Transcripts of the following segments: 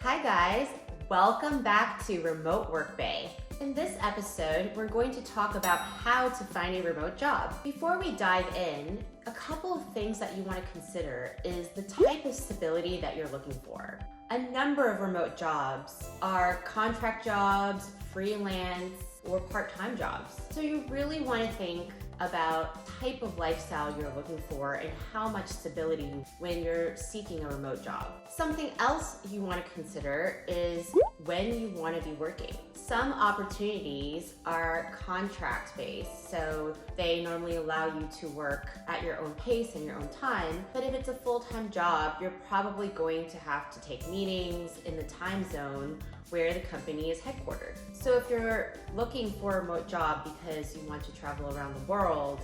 Hi guys, welcome back to Remote Work Bay. In this episode, we're going to talk about how to find a remote job. Before we dive in, a couple of things that you want to consider is the type of stability that you're looking for. A number of remote jobs are contract jobs, freelance, or part-time jobs. So you really want to think about type of lifestyle you're looking for and how much stability when you're seeking a remote job. Something else you want to consider is when you want to be working. Some opportunities are contract-based, so they normally allow you to work at your own pace and your own time. But if it's a full-time job, you're probably going to have to take meetings in the time zone where the company is headquartered. So if you're looking for a remote job because you want to travel around the world,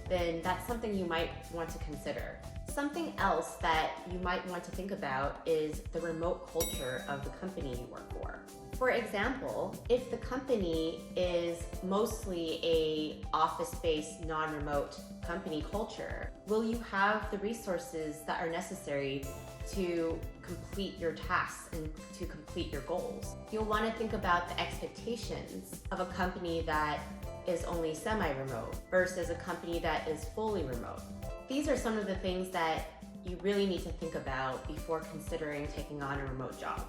then that's something you might want to consider. Something else that you might want to think about is the remote culture of the company you work for. For example, if the company is mostly a office-based, non-remote company culture, will you have the resources that are necessary to complete your tasks and to complete your goals? You'll want to think about the expectations of a company that is only semi-remote versus a company that is fully remote. These are some of the things that you really need to think about before considering taking on a remote job.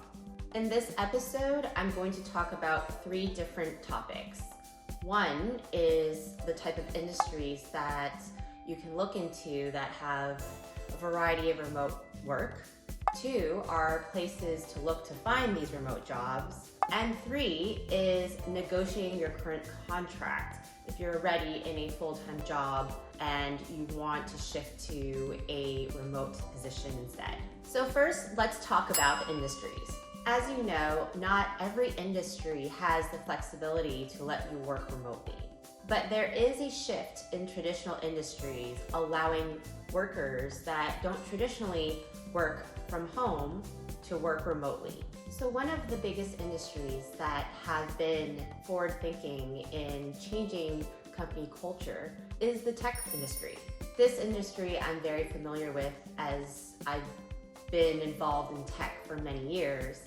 In this episode, I'm going to talk about 3 different topics. One is the type of industries that you can look into that have a variety of remote work. 2 are places to look to find these remote jobs. And 3 is negotiating your current contract if you're already in a full-time job and you want to shift to a remote position instead. So first, let's talk about the industries. As you know, not every industry has the flexibility to let you work remotely. But there is a shift in traditional industries allowing workers that don't traditionally work from home to work remotely. So one of the biggest industries that have been forward-thinking in changing company culture is the tech industry. This industry I'm very familiar with as I've been involved in tech for many years.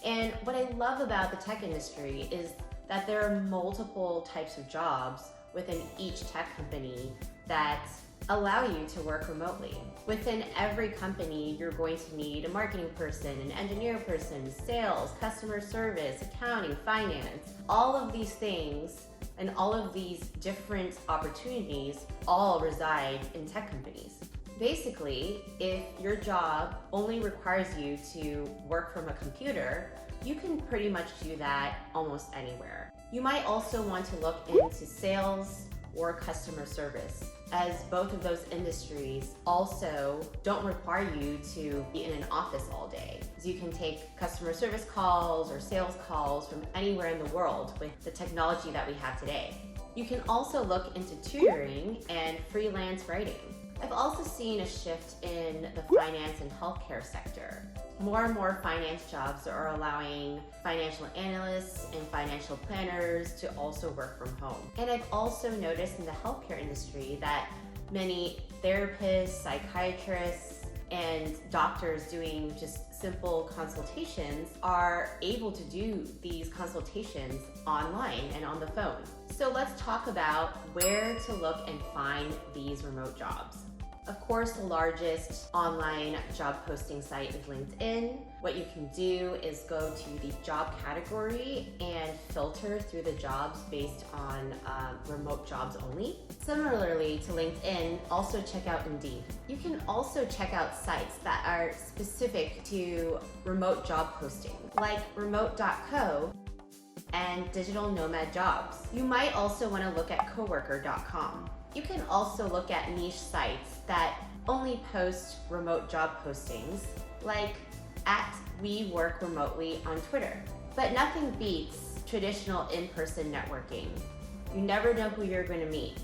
And what I love about the tech industry is that there are multiple types of jobs within each tech company that allow you to work remotely. Within every company, you're going to need a marketing person, an engineer person, sales, customer service, accounting, finance. All of these things and all of these different opportunities all reside in tech companies. Basically, if your job only requires you to work from a computer, you can pretty much do that almost anywhere. You might also want to look into sales or customer service, as both of those industries also don't require you to be in an office all day. So you can take customer service calls or sales calls from anywhere in the world with the technology that we have today. You can also look into tutoring and freelance writing. I've also seen a shift in the finance and healthcare sector. More and more finance jobs are allowing financial analysts and financial planners to also work from home. And I've also noticed in the healthcare industry that many therapists, psychiatrists, and doctors doing just simple consultations are able to do these consultations online and on the phone. So let's talk about where to look and find these remote jobs. Of course, the largest online job posting site is LinkedIn. What you can do is go to the job category and filter through the jobs based on remote jobs only. Similarly to LinkedIn, also check out Indeed. You can also check out sites that are specific to remote job posting, like remote.co and digital nomad jobs. You might also want to look at coworker.com. You can also look at niche sites that only post remote job postings, like @WeWorkRemotely on Twitter. But nothing beats traditional in-person networking. You never know who you're going to meet.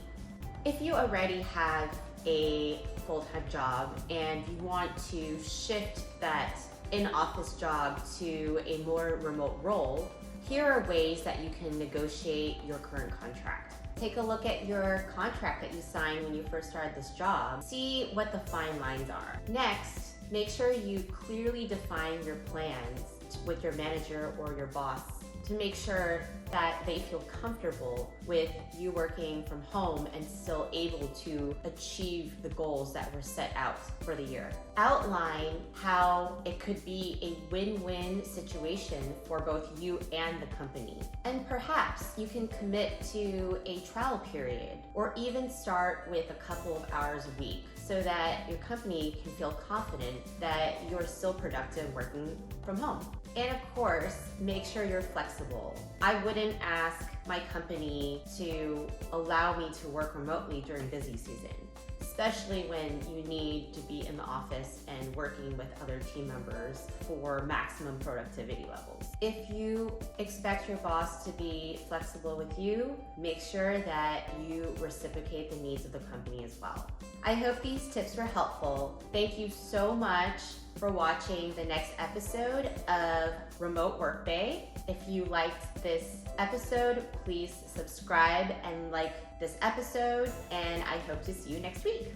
If you already have a full-time job and you want to shift that in-office job to a more remote role, here are ways that you can negotiate your current contract. Take a look at your contract that you signed when you first started this job. See what the fine lines are. Next, make sure you clearly define your plans with your manager or your boss to make sure that they feel comfortable with you working from home and still able to achieve the goals that were set out for the year. Outline how it could be a win-win situation for both you and the company. And perhaps you can commit to a trial period or even start with a couple of hours a week so that your company can feel confident that you're still productive working from home. And of course, make sure you're flexible. I wouldn't ask my company to allow me to work remotely during busy season, especially when you need to be in the office and working with other team members for maximum productivity levels. If you expect your boss to be flexible with you, make sure that you reciprocate the needs of the company as well. I hope these tips were helpful. Thank you so much for watching the next episode of Remote Work Bay. If you liked this episode, please subscribe and like this episode, and I hope to see you next week.